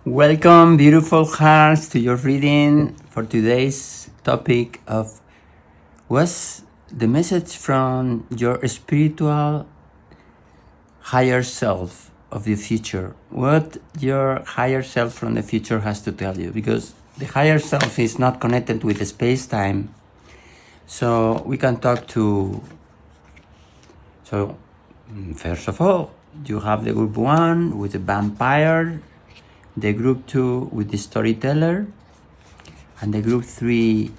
Welcome, beautiful hearts, to your reading for today's topic of what's the message from your spiritual higher self of the future. What your higher self from the future has to tell you, because the higher self is not connected with the space-time. So we can talk to... First of all, you have the group 1 with the vampire, the group 2 with the storyteller, and the group 3,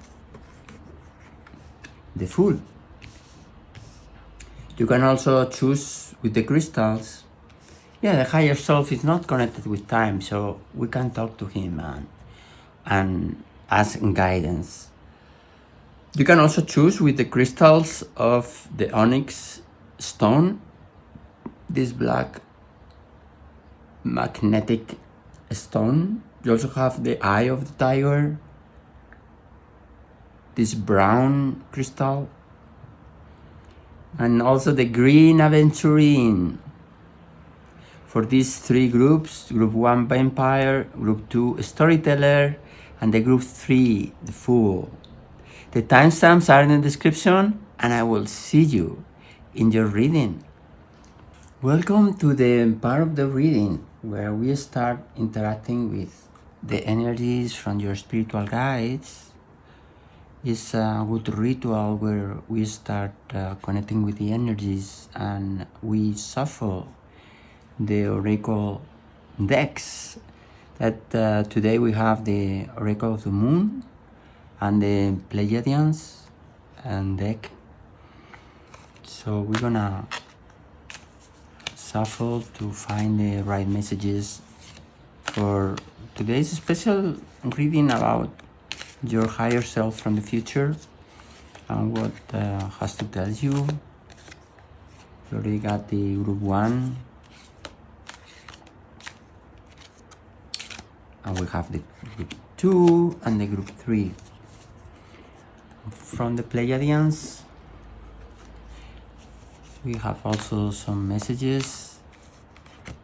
the fool. You can also choose with the crystals. Yeah, the higher self is not connected with time, so we can talk to him and ask guidance. You can also choose with the crystals of the onyx stone, this black magnetic stone. You also have the eye of the tiger, this brown crystal, and also the green aventurine. For these three groups, group 1 vampire, group 2 storyteller, and the group 3 the fool. The timestamps are in the description, and I will see you in your reading. Welcome to the part of the reading where we start interacting with the energies from your spiritual guides. It's a good ritual where we start connecting with the energies, and we shuffle the oracle decks. That today we have the oracle of the moon and the Pleiadians and deck. So we're gonna shuffle to find the right messages for today's special reading about your higher self from the future and what has to tell you. You already got the group 1, and we have the group 2 and the group 3. From the Pleiadians, we have also some messages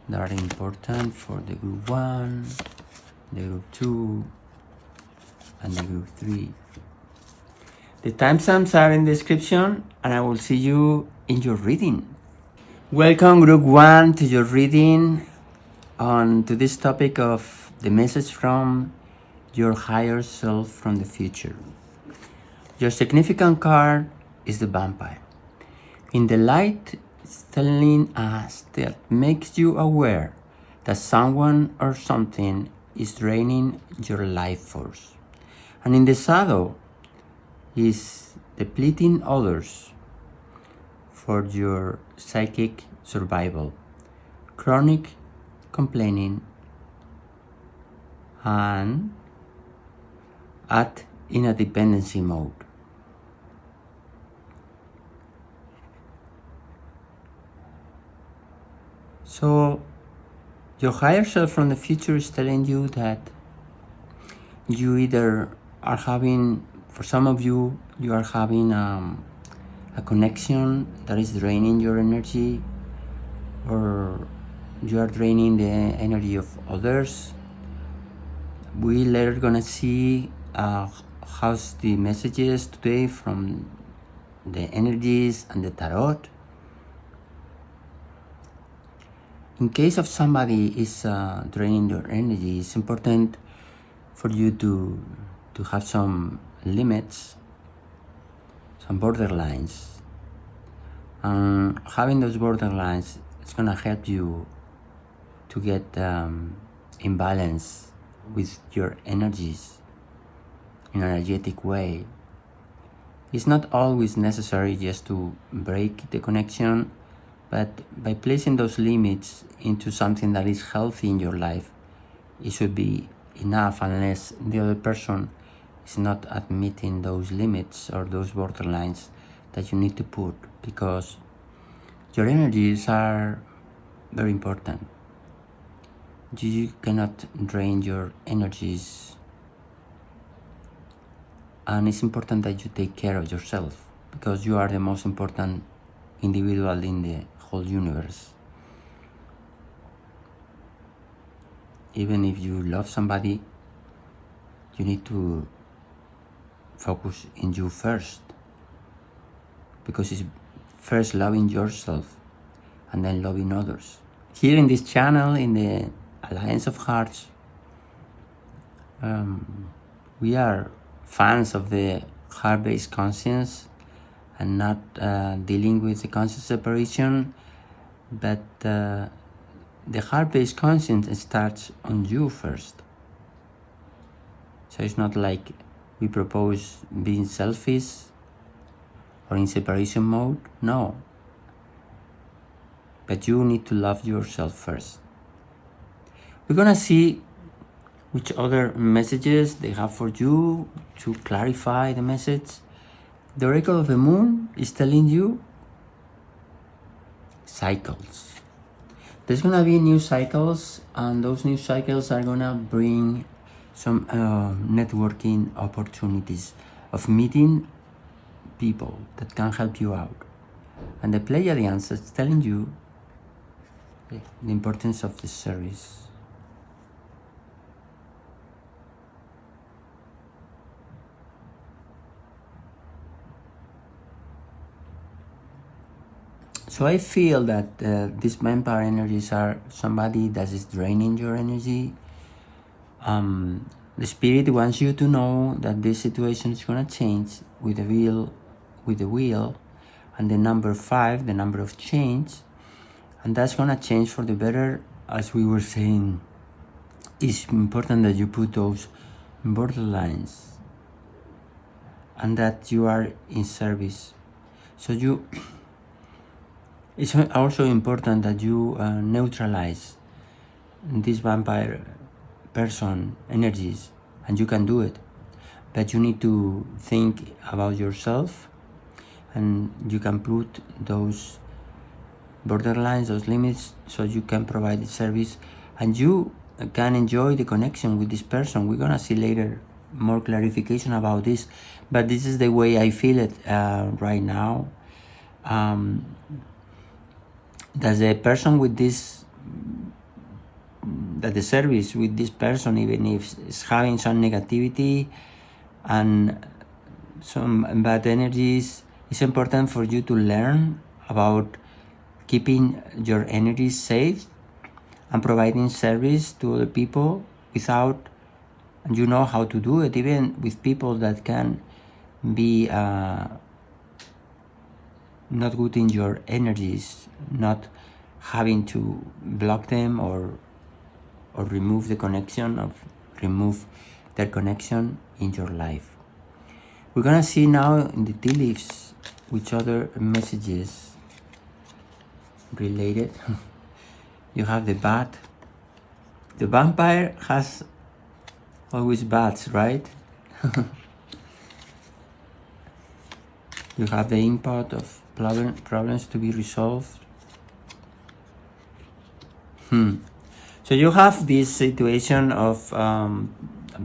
that are important for the group 1, the group 2, and the group 3. The timestamps are in the description, and I will see you in your reading. Welcome, group 1, to your reading on to this topic of the message from your higher self from the future. Your significant card is the vampire. In the light, it's telling us that makes you aware that someone or something is draining your life force. And in the shadow is depleting others for your psychic survival, chronic complaining, and in a dependency mode. So your higher self from the future is telling you that you either are having, for some of you, you are having a connection that is draining your energy, or you are draining the energy of others. We later gonna see how's the messages today from the energies and the tarot. In case of somebody is draining your energy, it's important for you to have some limits, some borderlines. And having those borderlines, it's gonna help you to get in balance with your energies in an energetic way. It's not always necessary just to break the connection, but by placing those limits into something that is healthy in your life, it should be enough, unless the other person is not admitting those limits or those borderlines that you need to put, because your energies are very important. You cannot drain your energies, and it's important that you take care of yourself, because you are the most important individual in the whole universe. even if you love somebody, you need to focus in you first, because it's first loving yourself and then loving others. Here in this channel, in the Alliance of Hearts, we are fans of the heart-based conscience and not dealing with the conscious separation, but the heart-based conscience starts on you first. So it's not like we propose being selfish or in separation mode, no. But you need to love yourself first. We're gonna see which other messages they have for you to clarify the message. The Oracle of the Moon is telling you cycles. There's gonna be new cycles, and those new cycles are gonna bring some networking opportunities of meeting people that can help you out. And the Pleiadians is telling you the importance of the service. So I feel that these vampire energies are somebody that is draining your energy. The spirit wants you to know that this situation is gonna change with the wheel, and the number 5, the number of change, and that's gonna change for the better. As we were saying, it's important that you put those borderlines and that you are in service. So it's also important that you neutralize this vampire person energies, and you can do it, but you need to think about yourself, and you can put those borderlines, those limits, so you can provide the service and you can enjoy the connection with this person. We're gonna see later more clarification about this, but this is the way I feel it right now. That the person with this, that the service with this person, even if it's having some negativity and some bad energies, it's important for you to learn about keeping your energy safe and providing service to other people without, and you know how to do it, even with people that can be not good in your energies, not having to block them or remove their connection in your life. We're gonna see now in the tea leaves which other messages related. You have the bat. The vampire has always bats, right? You have the input of problems to be resolved. So you have this situation of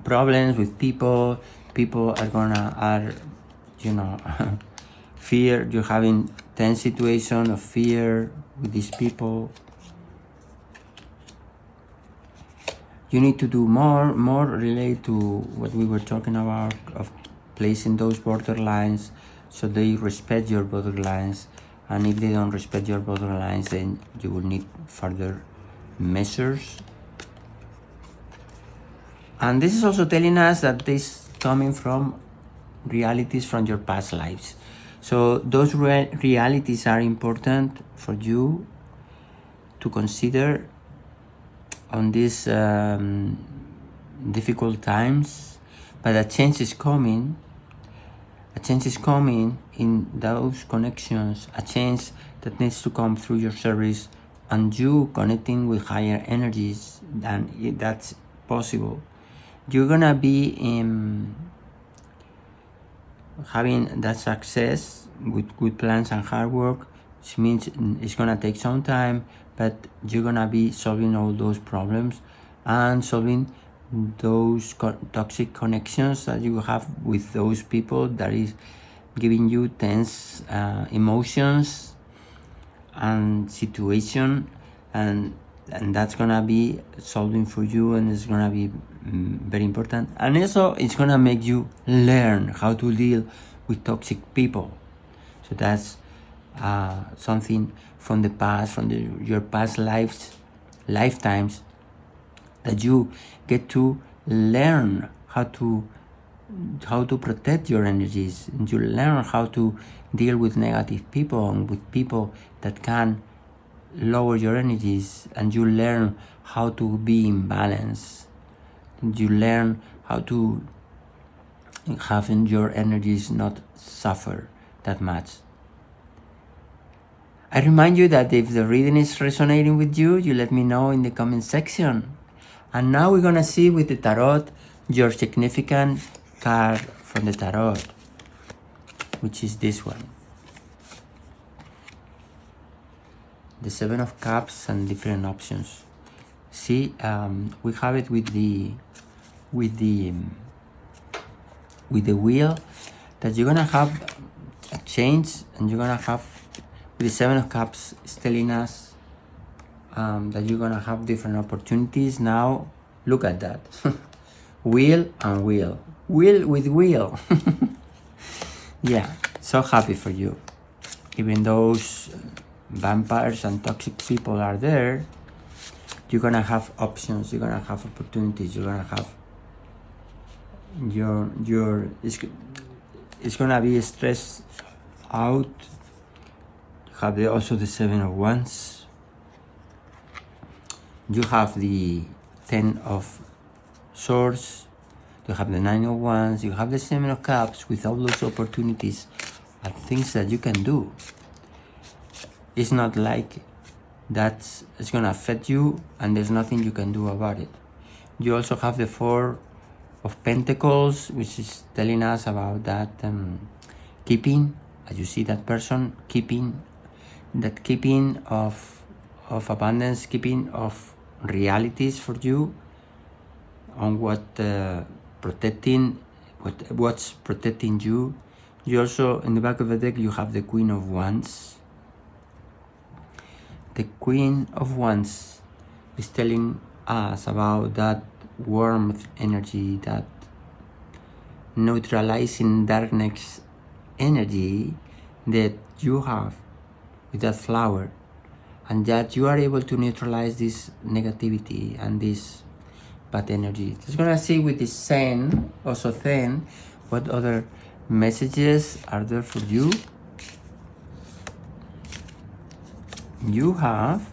problems with people. People are fear. You're having tense situation of fear with these people. You need to do more related to what we were talking about, of placing those borderlines so they respect your borderlines, and if they don't respect your borderlines, then you will need further measures. And this is also telling us that this coming from realities from your past lives. So those realities are important for you to consider on these difficult times, but a change is coming. A change is coming in those connections, a change that needs to come through your service and you connecting with higher energies, and that's possible. You're gonna be having that success with good plans and hard work, which means it's gonna take some time, but you're gonna be solving all those problems and solving those toxic connections that you have with those people that is giving you tense emotions and situation, and and that's gonna be solving for you, and it's gonna be very important. And also it's gonna make you learn how to deal with toxic people. So that's something from the past, from your past lifetimes, that you get to learn how to protect your energies, and you learn how to deal with negative people and with people that can lower your energies, and you learn how to be in balance. You learn how to have your energies not suffer that much. I remind you that if the reading is resonating with you, you let me know in the comment section. And now we're gonna see with the tarot your significant card from the tarot, which is this one. The Seven of Cups and different options. See, we have it with the wheel, that you're gonna have a change, and you're gonna have, with the Seven of Cups, it's telling us that you're gonna have different opportunities now. Look at that. Wheel and wheel. Wheel with wheel. Yeah, so happy for you. Even those vampires and toxic people are there, you're gonna have options, you're gonna have opportunities, you're gonna have it's gonna be stressed out. You have also the Seven of Wands. You have the Ten of Swords. You have the Nine of Wands. You have the Seven of Cups with all those opportunities and things that you can do. It's not like it's gonna affect you and there's nothing you can do about it. You also have the Four of Pentacles, which is telling us about that keeping, as you see that person keeping of abundance, keeping of realities for you, on what's protecting you. You also, in the back of the deck, you have the Queen of Wands. The Queen of Wands is telling us about that warmth energy, that neutralizing darkness energy that you have with that flower, and that you are able to neutralize this negativity and this bad energy. Just gonna see with the Sen, also then, what other messages are there for you. You have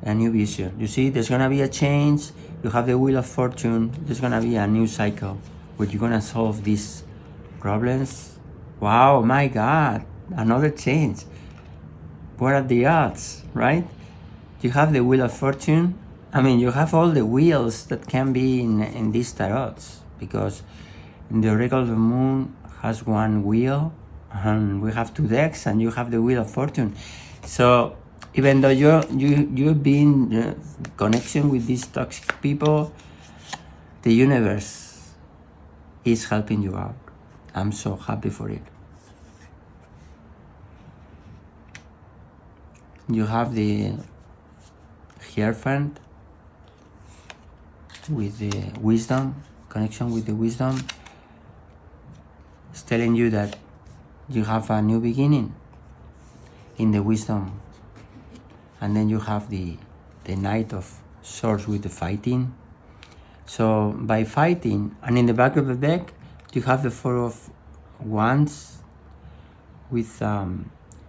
a new vision. You see, there's gonna be a change. You have the Wheel of Fortune. There's gonna be a new cycle where you're gonna solve these problems. Wow, my God, another change. What are the odds, right? You have the Wheel of Fortune. I mean, you have all the wheels that can be in these tarots, because the Oracle of the Moon has one wheel, and we have two decks, and you have the Wheel of Fortune. So even though you've been in connection with these toxic people, the universe is helping you out. I'm so happy for it. You have the Hierophant with the wisdom, connection with the wisdom. It's telling you that you have a new beginning in the wisdom. And then you have the Knight of Swords with the fighting. So by fighting, and in the back of the deck, you have the Four of Wands with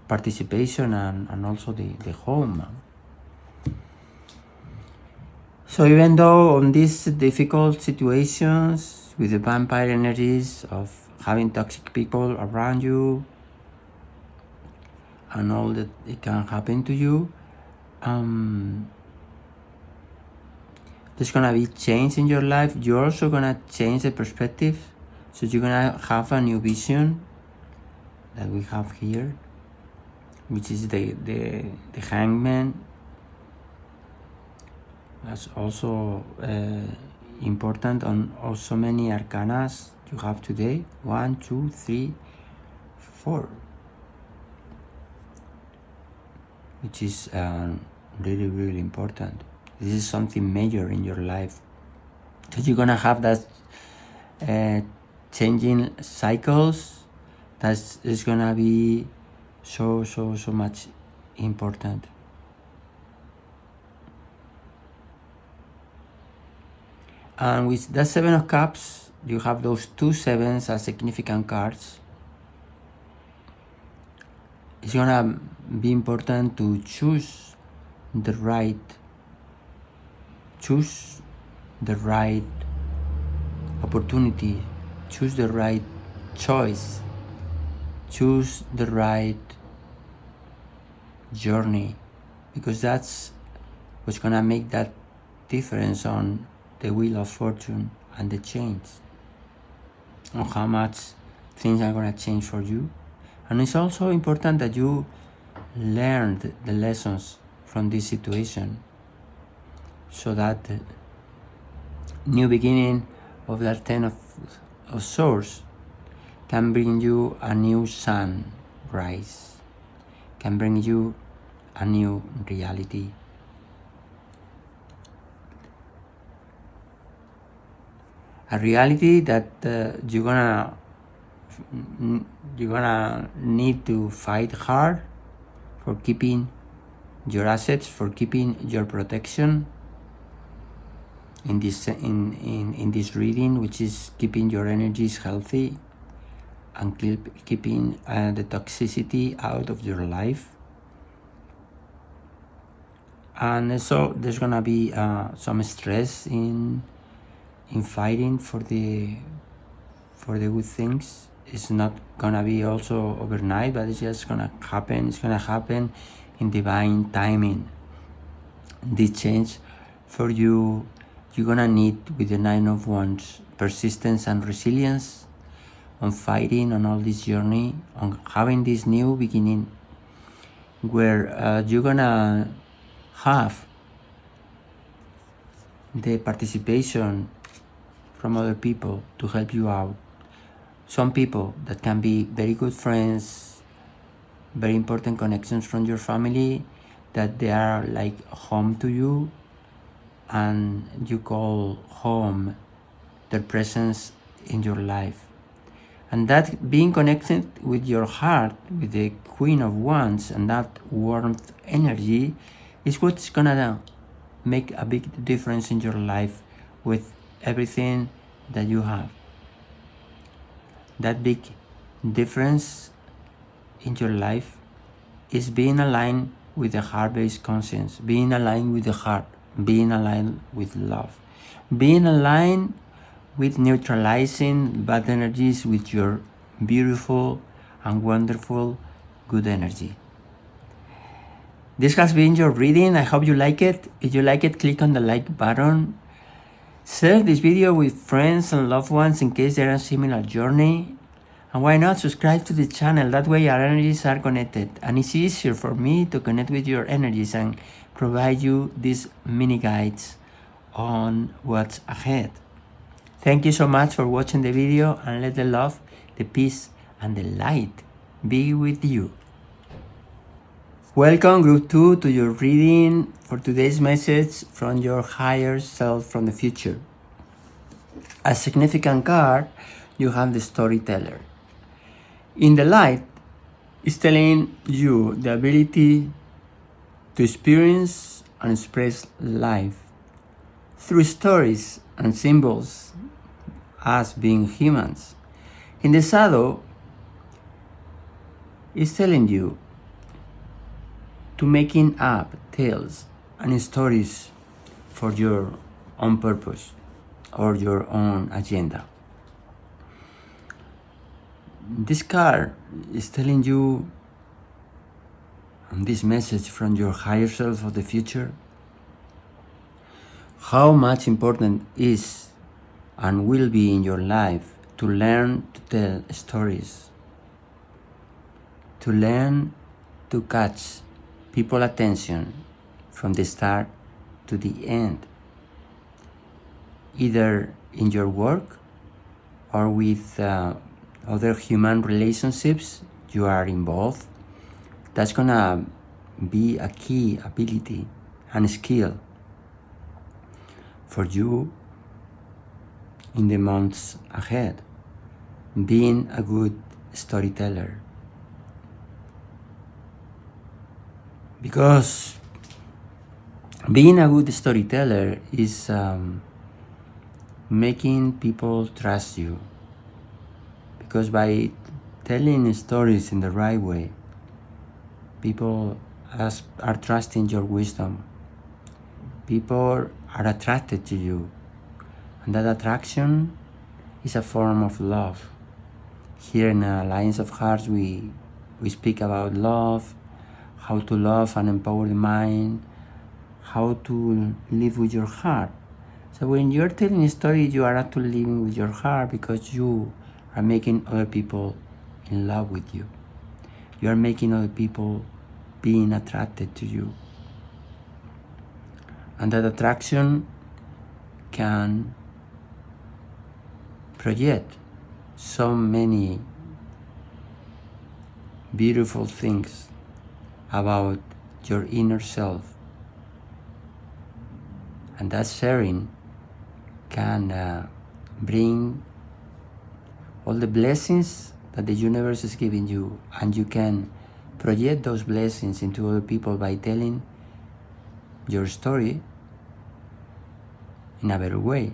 participation and also the home. So even though on these difficult situations with the vampire energies of having toxic people around you and all that it can happen to you, there's gonna be change in your life. You're also gonna change the perspective. So you're gonna have a new vision that we have here, which is the Hangman. That's also important on also many arcanas you have today. 1, 2, 3, 4. which is really, really important. This is something major in your life. So you're gonna have that changing cycles. That is gonna be so much important. And with the 7 of Cups, you have those 2 sevens as significant cards. It's gonna be important to choose the right opportunity, choose the right choice, choose the right journey, because that's what's gonna make that difference on the wheel of fortune and the change, on how much things are gonna change for you. And it's also important that you learned the lessons from this situation, so that the new beginning of that 10 of Swords can bring you a new sunrise, can bring you a new reality. A reality that you're gonna need to fight hard for keeping your assets, for keeping your protection in this reading, which is keeping your energies healthy and keeping the toxicity out of your life. And so there's gonna be some stress in fighting for the good things. It's not gonna be also overnight, but it's just gonna happen. It's gonna happen in divine timing. This change for you, you're gonna need, with the 9 of Wands, persistence and resilience on fighting on all this journey, on having this new beginning, where you're gonna have the participation from other people to help you out. Some people that can be very good friends, very important connections from your family, that they are like home to you, and you call home their presence in your life. And that being connected with your heart, with the Queen of Wands, and that warmth energy is what's gonna make a big difference in your life with everything that you have. That big difference in your life is being aligned with the heart-based conscience, being aligned with the heart, being aligned with love, being aligned with neutralizing bad energies with your beautiful and wonderful good energy. This has been your reading. I hope you like it. If you like it, click on the like button. Share this video with friends and loved ones in case they're on a similar journey. And why not subscribe to the channel? That way our energies are connected, and it's easier for me to connect with your energies and provide you these mini guides on what's ahead. Thank you so much for watching the video, and let the love, the peace, and the light be with you. Welcome, Group 2, to your reading for today's message from your higher self from the future. A significant card, you have the storyteller. In the light, it's telling you the ability to experience and express life through stories and symbols as being humans. In the shadow, it's telling you to making up tales and stories for your own purpose or your own agenda. This card is telling you, this message from your higher self of the future, how much important is and will be in your life to learn to tell stories, to learn to catch people's attention from the start to the end, either in your work or with other human relationships you are involved. That's gonna be a key ability and skill for you in the months ahead. Being a good storyteller. Because being a good storyteller is making people trust you. Because by telling stories in the right way, people are trusting your wisdom. People are attracted to you. And that attraction is a form of love. Here in Alliance of Hearts, we speak about love, how to love and empower the mind, how to live with your heart. So when you're telling a story, you are actually living with your heart because you are making other people in love with you. You are making other people being attracted to you. And that attraction can project so many beautiful things about your inner self. And that sharing can bring all the blessings that the universe is giving you, and you can project those blessings into other people by telling your story in a better way,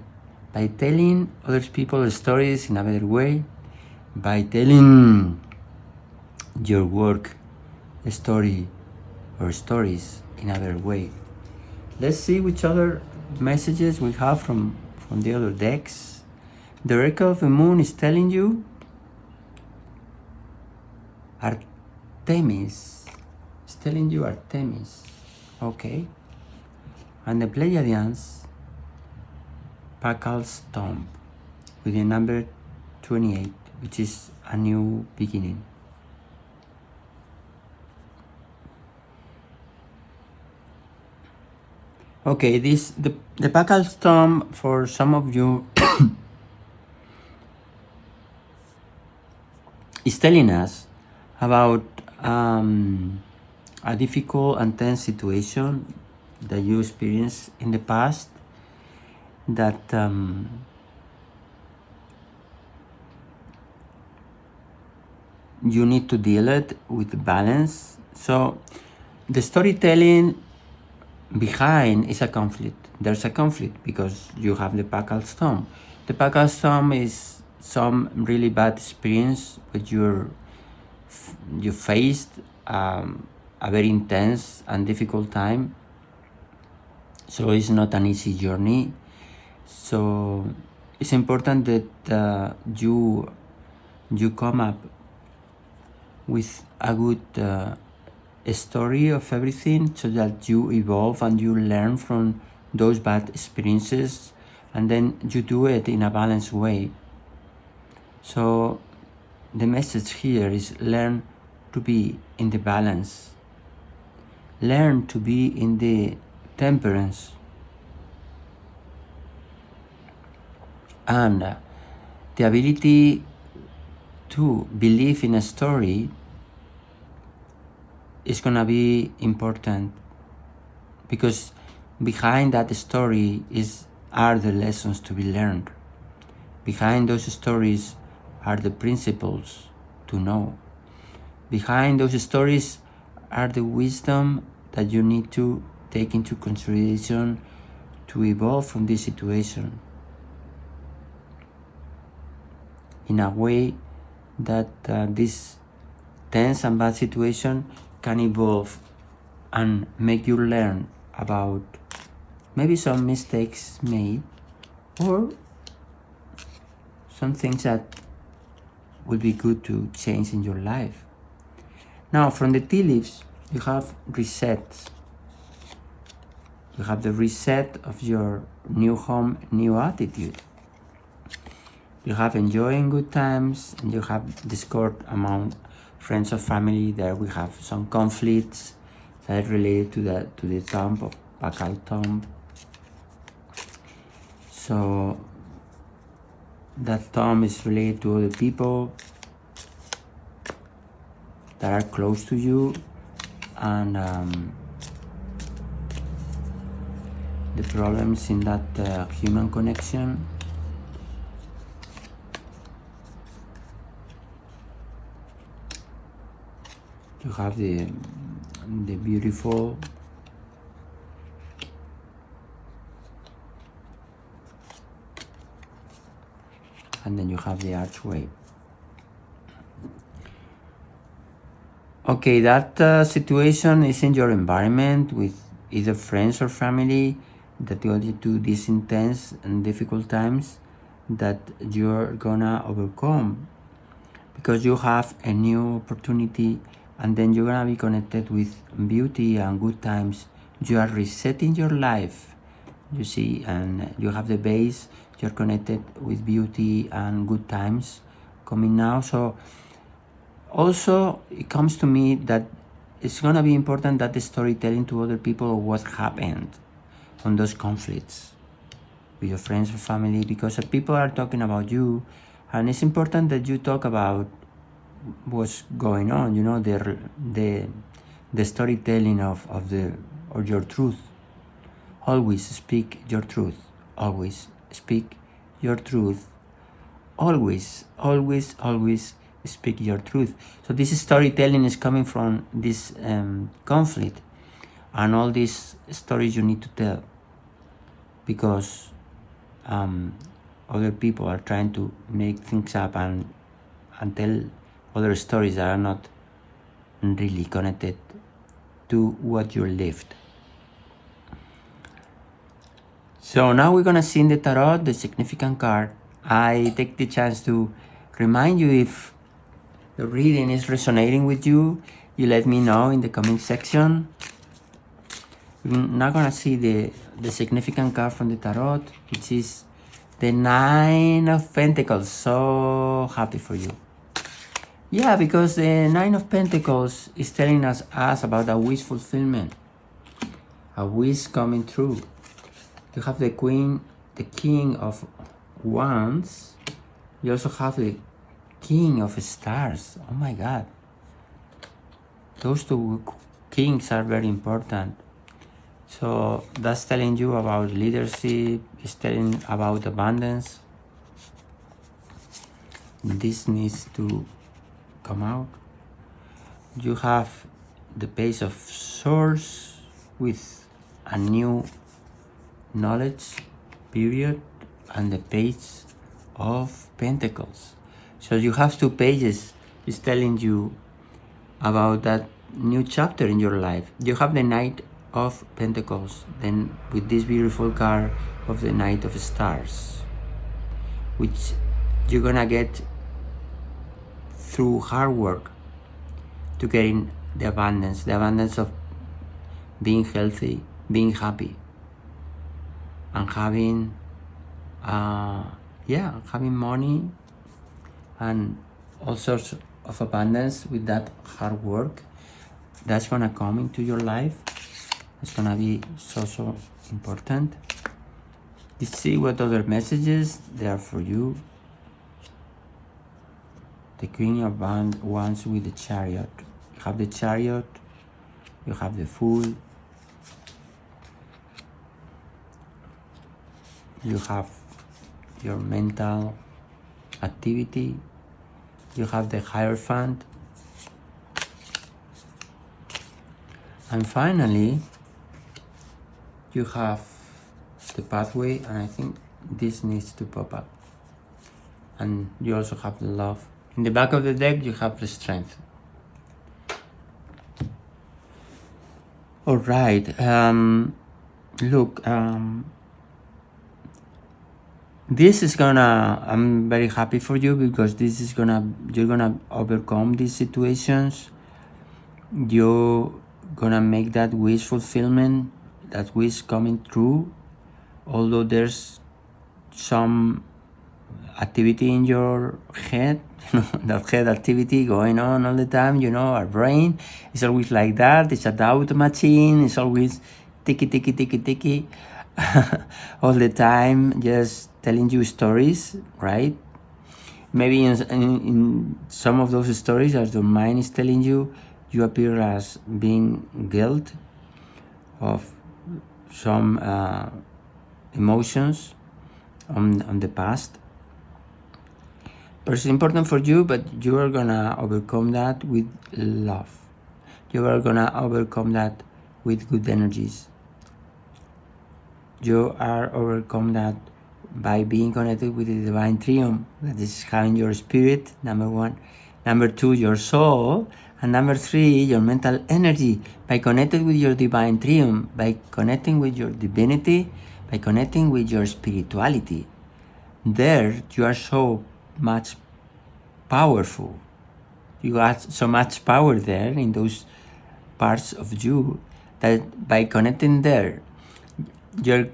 by telling other people's stories in a better way, by telling your work story or stories in a better way. Let's see which other messages we have from the other decks. The Oracle of the Moon is telling you Artemis. It's telling you Artemis. Okay. And the Pleiadians, Pacal's Tomb, with the number 28, which is a new beginning. Okay, the Pacal's Tomb, for some of you, is telling us about a difficult and tense situation that you experienced in the past, that you need to deal it with balance. So the storytelling behind is a conflict. There's a conflict because you have the Pacal Storm. The Pacal Storm is some really bad experience with you faced a very intense and difficult time. So it's not an easy journey. So it's important that you come up with a good story of everything, so that you evolve and you learn from those bad experiences, and then you do it in a balanced way. So the message here is learn to be in the balance. Learn to be in the temperance. And the ability to believe in a story is gonna be important, because behind that story are the lessons to be learned. Behind those stories are the principles to know. Behind those stories are the wisdom that you need to take into consideration to evolve from this situation in a way that this tense and bad situation can evolve and make you learn about maybe some mistakes made, or some things that would be good to change in your life. Now, from the tea leaves, you have reset. You have the reset of your new home, new attitude. You have enjoying good times, and you have discord among friends or family. There we have some conflicts that relate to the tomb of Pacal tomb. So that tomb is related to other people that are close to you. and the problems in that human connection. You have the beautiful, and then you have the archway. Okay, that situation is in your environment with either friends or family that got you to these intense and difficult times that you're gonna overcome, because you have a new opportunity, and then you're gonna be connected with beauty and good times. You are resetting your life, you see, and you have the base. You're connected with beauty and good times coming now. So also it comes to me that it's gonna be important that the storytelling to other people of what happened on those conflicts with your friends or family, because people are talking about you, and it's important that you talk about what's going on, you know, the storytelling of your truth. Always speak your truth. Always speak your truth. Always speak your truth. So this storytelling is coming from this conflict and all these stories you need to tell, because other people are trying to make things up and tell other stories that are not really connected to what you lived. So now we're gonna see in the tarot the significant card. I take the chance to remind you, if the reading is resonating with you, you let me know in the comment section. We're now gonna see the significant card from the tarot, which is the Nine of Pentacles. So happy for you. Yeah, because the Nine of Pentacles is telling us about a wish fulfillment, a wish coming true. You have the Queen, the King of Wands. You also have the King of Stars. Oh my God. Those two kings are very important. So that's telling you about leadership, it's telling about abundance. This needs to come out. You have the Page of Swords with a new knowledge period, and the Page of Pentacles. So you have two pages. It's telling you about that new chapter in your life. You have the Knight of Pentacles, then with this beautiful card of the Knight of Stars, which you're gonna get through hard work to getting the abundance of being healthy, being happy, and having having money and all sorts of abundance with that hard work. That's gonna come into your life. It's gonna be so important. You see what other messages there are for you. The Queen of Wands with the Chariot. You have the Chariot, you have the Fool, you have your mental activity, you have the Hierophant, and finally you have the Pathway, and I think this needs to pop up. And you also have the Love. In the back of the deck you have the Strength. All right, look, this is gonna, I'm very happy for you, because this is gonna, you're gonna overcome these situations. You're gonna make that wish fulfillment, that wish coming true, although there's some activity in your head, that head activity going on all the time. You know, our brain is always like that. It's a doubt machine. It's always ticky all the time, just telling you stories, right? Maybe in some of those stories, as your mind is telling you, you appear as being guilt of some emotions on the past. But it's important for you, but you are gonna overcome that with love. You are gonna overcome that with good energies. You are overcome that by being connected with the divine triumph, that is having your spirit, number one. Number two, your soul. And number three, your mental energy. By connecting with your divine triumph, by connecting with your divinity, by connecting with your spirituality, there you are so much powerful. You got so much power there in those parts of you that by connecting there, you're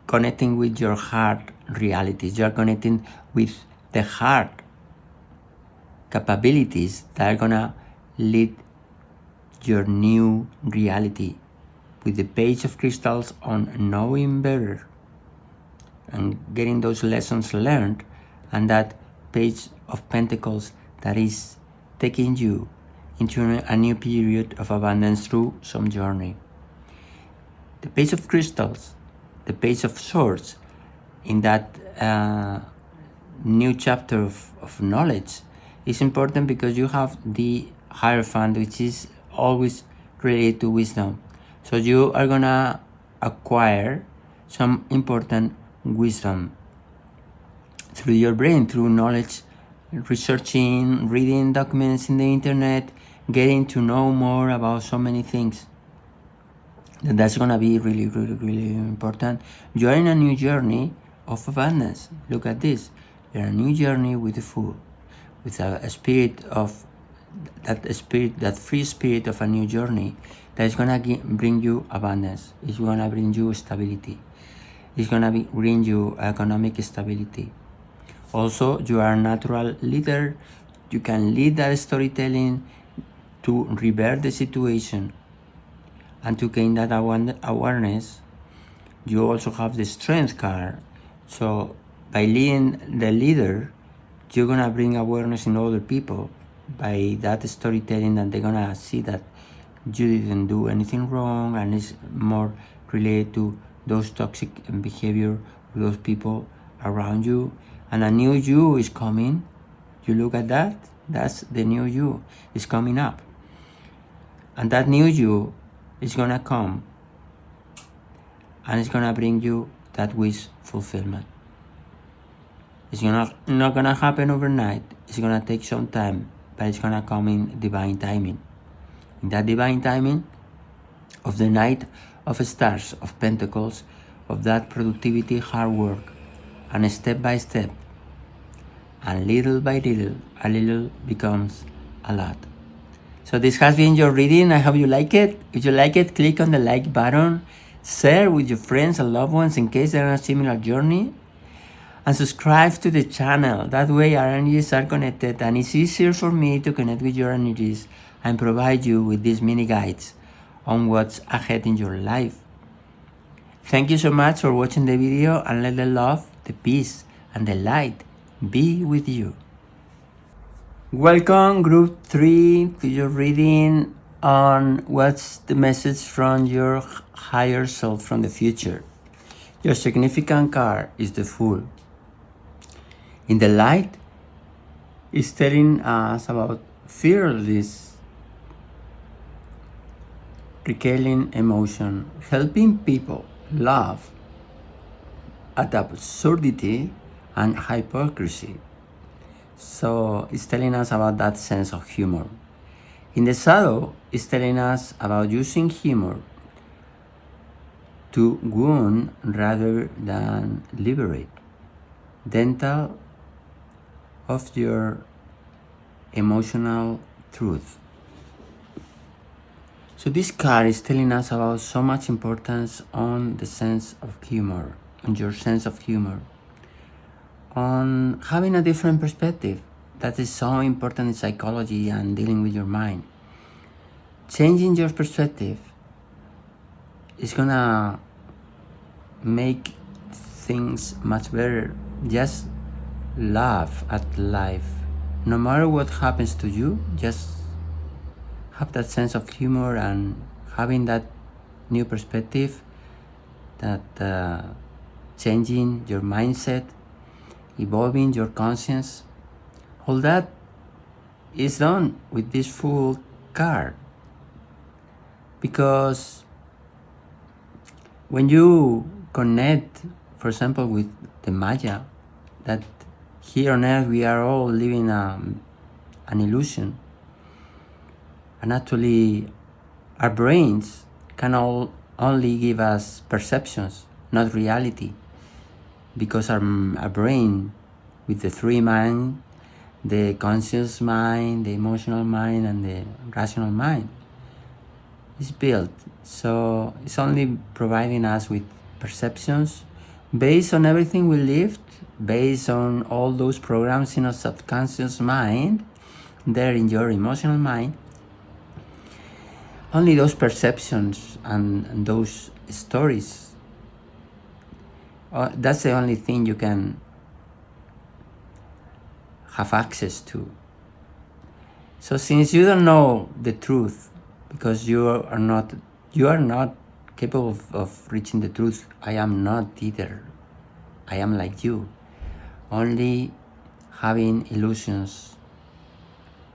connecting with your heart realities. You're connecting with the heart capabilities that are gonna lead your new reality with the page of crystals on knowing better and getting those lessons learned, and that page of pentacles that is taking you into a new period of abundance through some journey. The page of crystals, the page of swords, in that new chapter of knowledge is important because you have the Hierophant, which is always related to wisdom. So you are gonna acquire some important wisdom through your brain, through knowledge, researching, reading documents in the internet, getting to know more about so many things. And that's gonna be really, really, really important. You are in a new journey of abundance. Look at this. You're in a new journey with the Fool, with a spirit of that free spirit of a new journey that is gonna bring you abundance. It's gonna bring you stability. It's gonna bring you economic stability. Also, you are a natural leader. You can lead that storytelling to revert the situation and to gain that awareness. You also have the Strength card. So by leading the leader, you're gonna bring awareness in other people by that storytelling, and they're gonna see that you didn't do anything wrong, and it's more related to those toxic behavior, those people around you, and a new you is coming. You look at that, that's the new you is coming up, and that new you is gonna come and it's gonna bring you that wish fulfillment. It's not gonna happen overnight. It's gonna take some time, but it's gonna come in divine timing. In that divine timing of the Knight of Stars, of Pentacles, of that productivity, hard work, and step by step, and little by little, a little becomes a lot. So this has been your reading. I hope you like it. If you like it, click on the like button, share with your friends and loved ones in case they're on a similar journey, and subscribe to the channel. That way our energies are connected, and it's easier for me to connect with your energies and provide you with these mini guides on what's ahead in your life. Thank you so much for watching the video, and let the love, the peace, and the light be with you. Welcome, Group 3, to your reading on what's the message from your higher self from the future. Your significant card is the Fool. In the light, it's telling us about fearless, recalling emotion, helping people laugh at absurdity and hypocrisy. So it's telling us about that sense of humor. In the shadow, it's telling us about using humor to wound rather than liberate. Dental of your emotional truth. So this card is telling us about so much importance on the sense of humor, on your sense of humor, on having a different perspective. That is so important in psychology and dealing with your mind. Changing your perspective is gonna make things much better. Just laugh at life. No matter what happens to you, just have that sense of humor and having that new perspective, that changing your mindset, evolving your conscience, all that is done with this full card. Because when you connect, for example, with the Maya, that here on earth we are all living an illusion, and actually our brains can only give us perceptions, not reality, because our brain, with the three minds, the conscious mind, the emotional mind, and the rational mind, is built. So it's only providing us with perceptions based on everything we lived, based on all those programs in our subconscious mind, there in your emotional mind. Only those perceptions and those stories, that's the only thing you can have access to. So since you don't know the truth, because you are not capable of reaching the truth, I am not either. I am like you, only having illusions,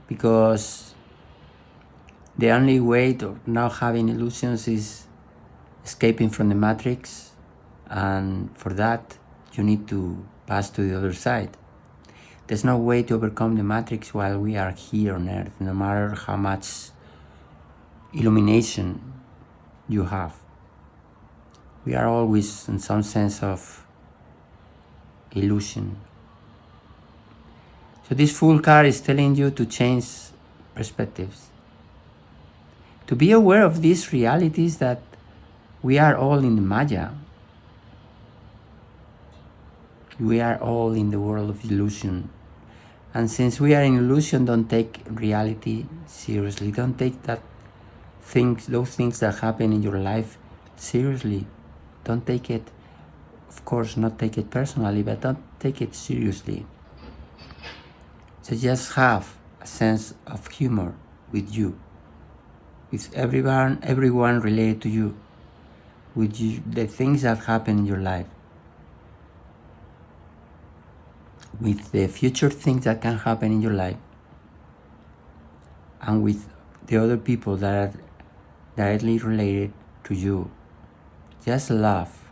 because the only way to not having illusions is escaping from the matrix, and for that you need to pass to the other side. There's no way to overcome the matrix while we are here on earth, no matter how much illumination you have. We are always in some sense of illusion. So this full card is telling you to change perspectives, to be aware of these realities, that we are all in the Maya. We are all in the world of illusion. And since we are in illusion, don't take reality seriously. Don't take those things that happen in your life seriously. Don't take it, of course, not take it personally, but don't take it seriously. So just have a sense of humor with you, with everyone related to you, with you, the things that happen in your life, with the future things that can happen in your life, and with the other people that are directly related to you. Just laugh.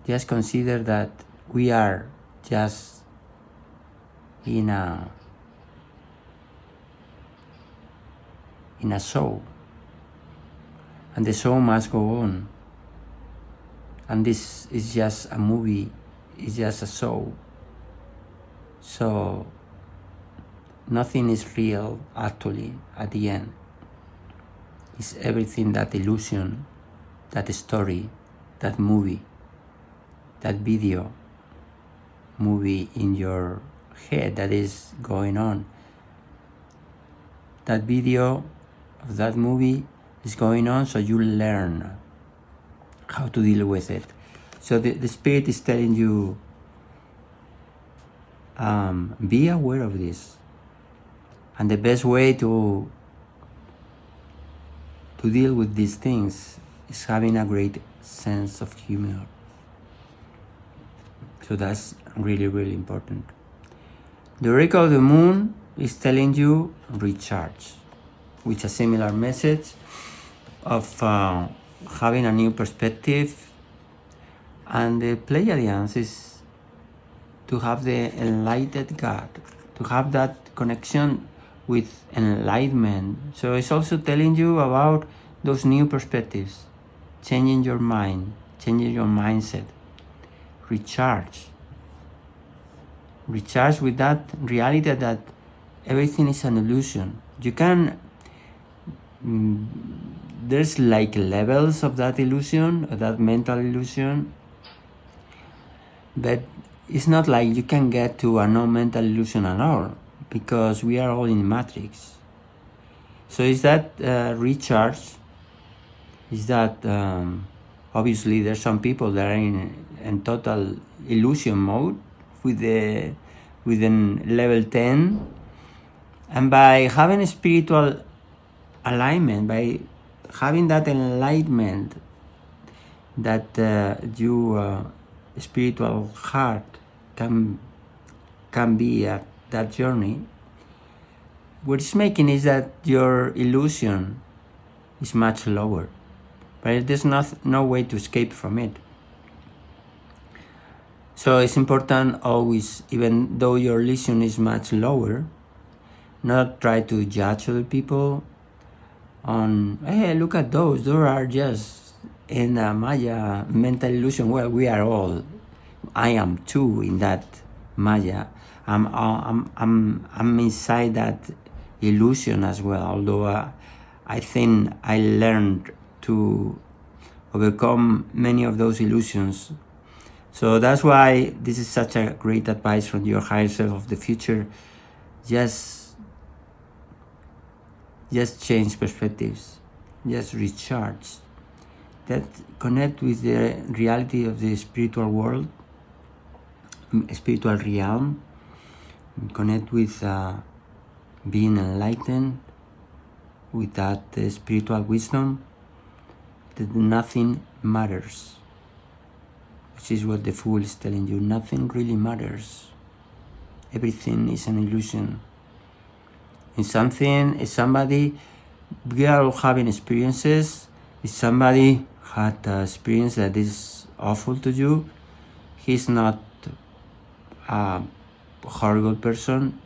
Just consider that we are just in a show, and the show must go on, and this is just a movie, it's just a show. So nothing is real actually at the end. It's everything that illusion, that story, that movie, that video movie in your head that is going on. That video of that movie is going on, so you learn how to deal with it. So the spirit is telling you, be aware of this. And the best way to deal with these things is having a great sense of humor. So that's really, really important. The Oracle of the Moon is telling you recharge, with a similar message of having a new perspective. And the Pleiadians is to have the enlightened God, to have that connection with enlightenment. So it's also telling you about those new perspectives, changing your mind, changing your mindset, recharge with that reality that everything is an illusion. You can, there's like levels of that illusion, of that mental illusion, but it's not like you can get to a no mental illusion at all, because we are all in the matrix. So is that recharge, is that obviously there's some people that are in total illusion mode within level 10, and by having a spiritual alignment, by having that enlightenment that your spiritual heart can be at that journey, what it's making is that your illusion is much lower, but there's no way to escape from it. So it's important always, even though your illusion is much lower, not try to judge other people on, hey, look at those are just in a Maya mental illusion. Well, we are all, I am too in that Maya. I'm inside that illusion as well, although I think I learned to overcome many of those illusions. So that's why this is such a great advice from your higher self of the future. Just change perspectives, just recharge, that connect with the reality of the spiritual world, spiritual realm, connect with being enlightened, with that spiritual wisdom, that nothing matters, which is what the Fool is telling you. Nothing really matters. Everything is an illusion. In something, if somebody, we are all having experiences. If somebody had an experience that is awful to you, he's not a horrible person.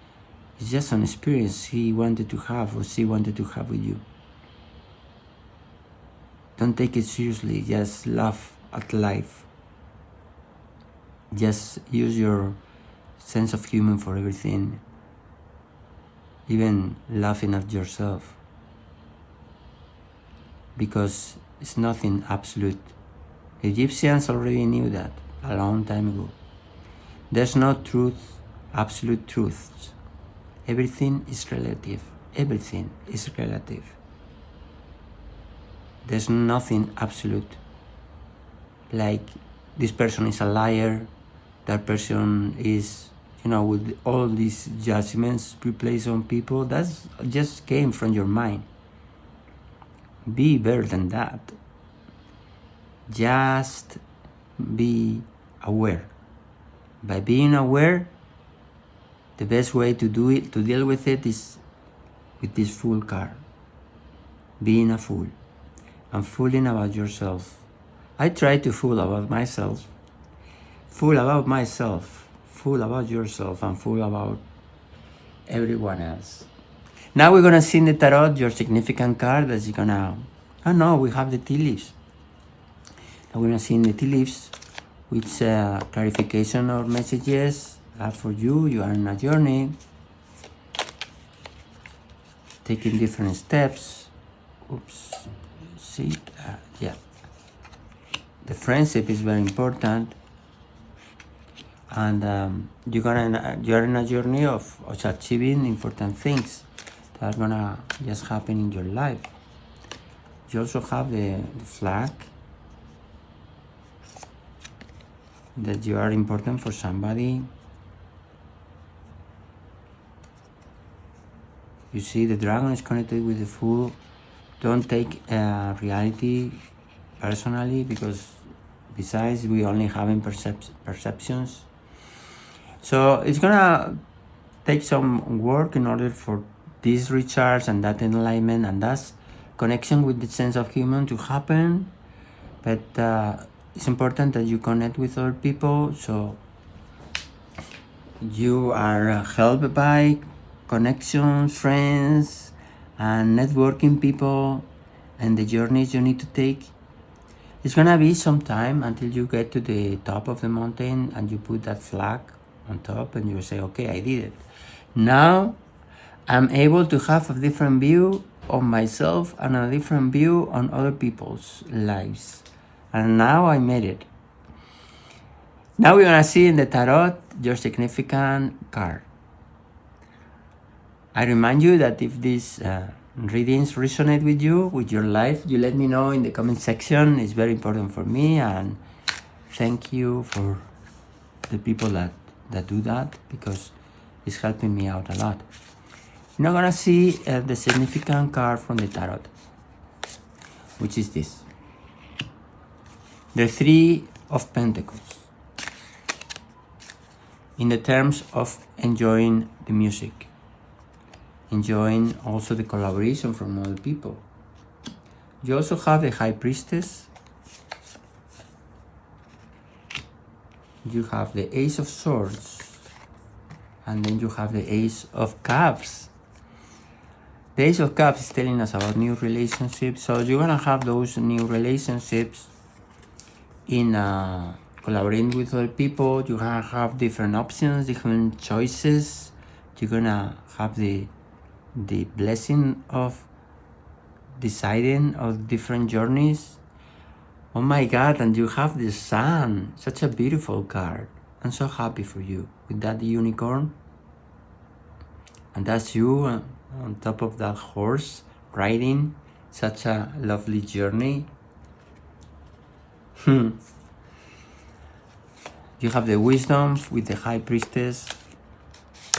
It's just an experience he wanted to have or she wanted to have with you. Don't take it seriously. Just laugh at life. Just use your sense of humor for everything. Even laughing at yourself. Because it's nothing absolute. Egyptians already knew that a long time ago. There's no truth, absolute truths. Everything is relative. Everything is relative. There's nothing absolute. Like, this person is a liar, that person is, with all these judgments we place on people, that's just came from your mind. Be better than that. Just be aware. By being aware, the best way to do it, to deal with it, is with this Fool card. Being a fool. And fooling about yourself. I try to fool about myself. Fool about myself. Fool about yourself. And fool about everyone else. Now we're gonna see in the tarot your significant card that you're gonna... Oh no, we have the tea leaves. Now we're gonna see in the tea leaves which clarification or messages are for you. You are in a journey, taking different steps. Oops. See? Yeah. The friendship is very important. And you're in a journey of achieving important things that are gonna just happen in your life. You also have the flag that you are important for somebody. You see the dragon is connected with the Fool. Don't take reality personally, because besides we only having perceptions. So it's gonna take some work in order for this recharge and that enlightenment and that connection with the sense of human to happen. But it's important that you connect with other people, so you are helped by connections, friends, and networking people, and the journeys you need to take. It's gonna be some time until you get to the top of the mountain and you put that flag on top and you say, okay, I did it. Now I'm able to have a different view on myself and a different view on other people's lives. And now I made it. Now we're gonna see in the tarot your significant card. I remind you that if these readings resonate with you, with your life, you let me know in the comment section. It's very important for me, and thank you for the people that do that, because it's helping me out a lot. you're not gonna see the significant card from the tarot, which is this. The Three of Pentacles. In the terms of enjoying the music, enjoying also the collaboration from other people. You also have the High Priestess. You have the Ace of Swords. And then you have the Ace of Cups. The Ace of Cups is telling us about new relationships. So you're gonna have those new relationships in collaborating with other people. You're gonna have different options, different choices. You're gonna have the blessing of deciding of different journeys. Oh my God, and you have the Sun, such a beautiful card. I'm so happy for you with that unicorn. And that's you on top of that horse, riding such a lovely journey. You have the wisdom with the High Priestess.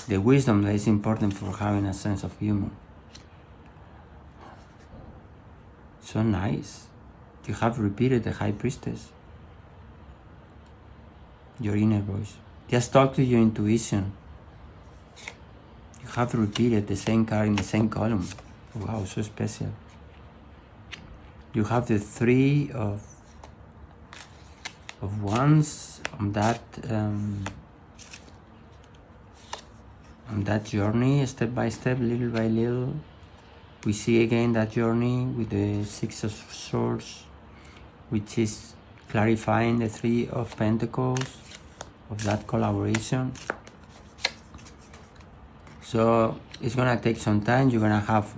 The wisdom that is important for having a sense of humor. So nice. You have repeated the High Priestess. Your inner voice. Just talk to your intuition. You have repeated the same card in the same column. Wow, so special. You have the Three of Wands on that journey, step by step, little by little. We see again that journey with the Six of Swords, which is clarifying the Three of Pentacles of that collaboration. So it's gonna take some time. You're gonna have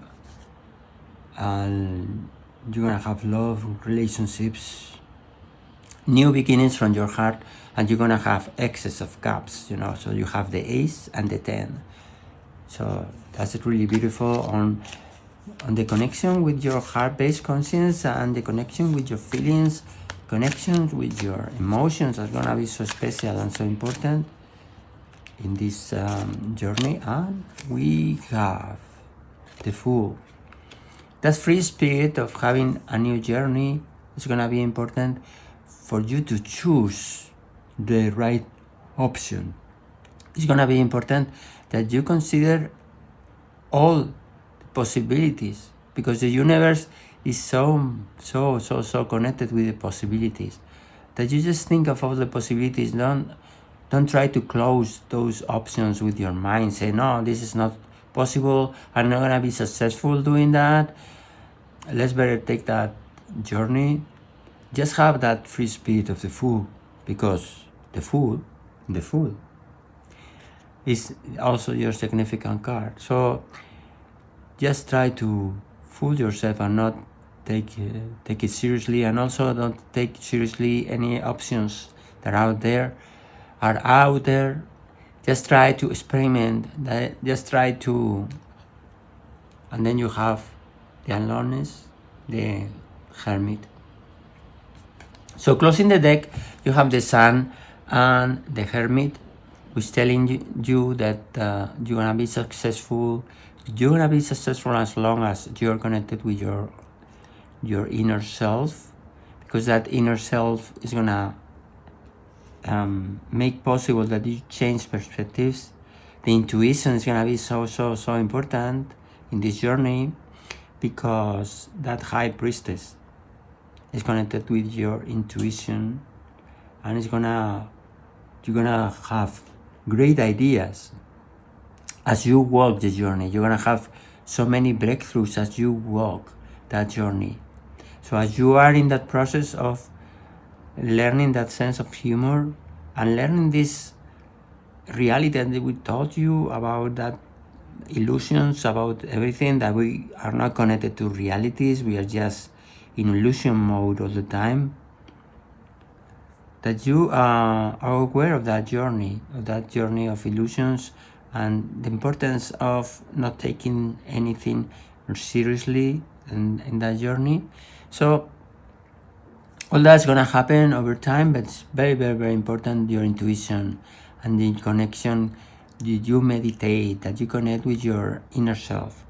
love, relationships, new beginnings from your heart, and you're gonna have excess of cups. So you have the Ace and the 10. So that's really beautiful on the connection with your heart-based conscience and the connection with your feelings, connections with your emotions are gonna be so special and so important in this journey. And we have the Fool. That free spirit of having a new journey is gonna be important for you to choose the right option. It's gonna be important that you consider all possibilities, because the universe is so connected with the possibilities that you just think of all the possibilities. Don't try to close those options with your mind. Say, no, this is not possible. I'm not gonna be successful doing that. Let's better take that journey. Just have that free spirit of the Fool, because the Fool is also your significant card. So just try to fool yourself and not take it seriously, and also don't take seriously any options that are out there. Just try to experiment. Just try to, and then you have the Aloneness, the Hermit. So closing the deck, you have the Sun and the Hermit, which telling you that you're gonna be successful. You're gonna be successful as long as you're connected with your inner self, because that inner self is gonna make possible that you change perspectives. The intuition is gonna be so important in this journey, because that High Priestess is connected with your intuition, and you're gonna have great ideas as you walk the journey. You're gonna have so many breakthroughs as you walk that journey. So as you are in that process of learning that sense of humor and learning this reality that we taught you about, that illusions, about everything, that we are not connected to realities, we are just in illusion mode all the time, that you are aware of that journey of illusions, and the importance of not taking anything seriously in that journey. So all that's gonna happen over time, but it's very important, your intuition and the connection you meditate, that you connect with your inner self,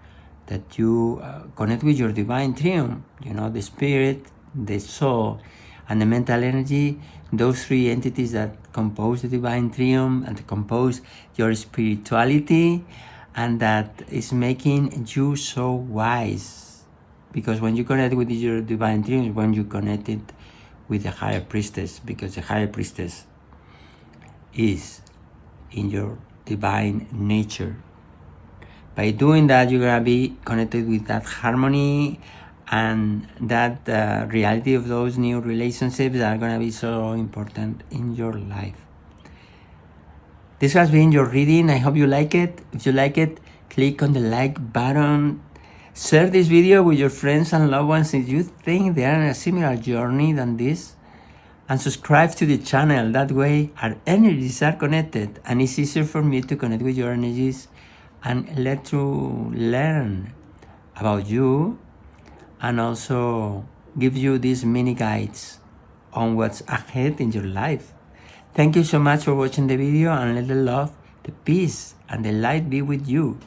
that you connect with your divine triumph, the spirit, the soul, and the mental energy, those three entities that compose the divine triumph and compose your spirituality, and that is making you so wise. Because when you connect with your divine triumph, when you connect it with the higher priestess, because the higher priestess is in your divine nature. By doing that, you're going to be connected with that harmony and that reality of those new relationships that are going to be so important in your life. This has been your reading. I hope you like it. If you like it, click on the like button. Share this video with your friends and loved ones if you think they are on a similar journey than this. And subscribe to the channel. That way our energies are connected and it's easier for me to connect with your energies and let you learn about you and also give you these mini guides on what's ahead in your life. Thank you so much for watching the video, and let the love, the peace, and the light be with you.